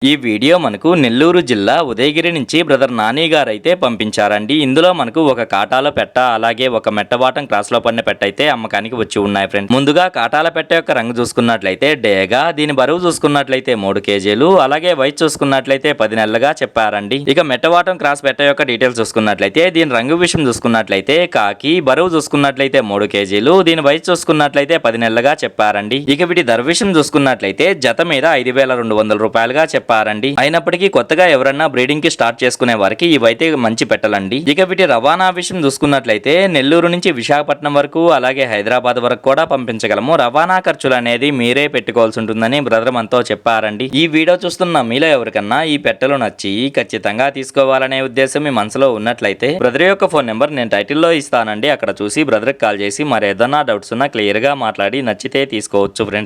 ఈ వీడియో మనకు నెల్లూరు జిల్లా ఉదయగిరి నుంచి బ్రదర్ నాని గారు అయితే పంపించారండి. ఇందులో మనకు ఒక కాటాల పెట్ట అలాగే ఒక మెట్టబాటం క్రాస్ లో పడిన పెట్ట అయితే అమ్మకానికి వచ్చి ఉన్నాయి ఫ్రెండ్స్. ముందుగా కాటాల పెట్ట యొక్క రంగు చూసుకున్నట్లయితే డేగా, దీని బరువు చూసుకున్నట్లయితే 3 కేజీలు, అలాగే వయసు చూసుకున్నట్లయితే 10 నెలలుగా చెప్పారండి. ఇక మెట్టబాటం క్రాస్ పెట్ట యొక్క డీటెయిల్స్ చూసుకున్నట్లయితే దీని రంగు విషయం చూసుకున్నట్లయితే కాకి, బరువు చూసుకున్నట్లయితే 3 కేజీలు, దీని వయసు చూసుకున్నట్లయితే 10 నెలలుగా చెప్పారండి. ఇక వీటి ధర విషయం చూసుకున్నట్లయితే జత మీద 5,200 రూపాయలుగా చెప్పారండి. అయినప్పటికీ కొత్తగా ఎవరన్నా బ్రీడింగ్ కి స్టార్ట్ చేసుకునే వారికి ఇవైతే మంచి పెట్టలండి. ఇక వీటి రవాణా విషయం చూసుకున్నట్లయితే నెల్లూరు నుంచి విశాఖపట్నం వరకు అలాగే హైదరాబాద్ వరకు కూడా పంపించగలము. రవాణా ఖర్చులు అనేది మీరే పెట్టుకోవాల్సి ఉంటుందని బ్రదర్ మనతో చెప్పారండి. ఈ వీడియో చూస్తున్న మీలో ఎవరికన్నా ఈ పెట్టలు నచ్చి ఖచ్చితంగా తీసుకోవాలనే ఉద్దేశం మీ మనసులో ఉన్నట్లయితే బ్రదర్ యొక్క ఫోన్ నెంబర్ నేను టైటిల్లో ఇస్తానండి. అక్కడ చూసి బ్రదర్ కాల్ చేసి మరి ఏదన్నా డౌట్స్ ఉన్నా క్లియర్ గా మాట్లాడి నచ్చితే తీసుకోవచ్చు ఫ్రెండ్స్.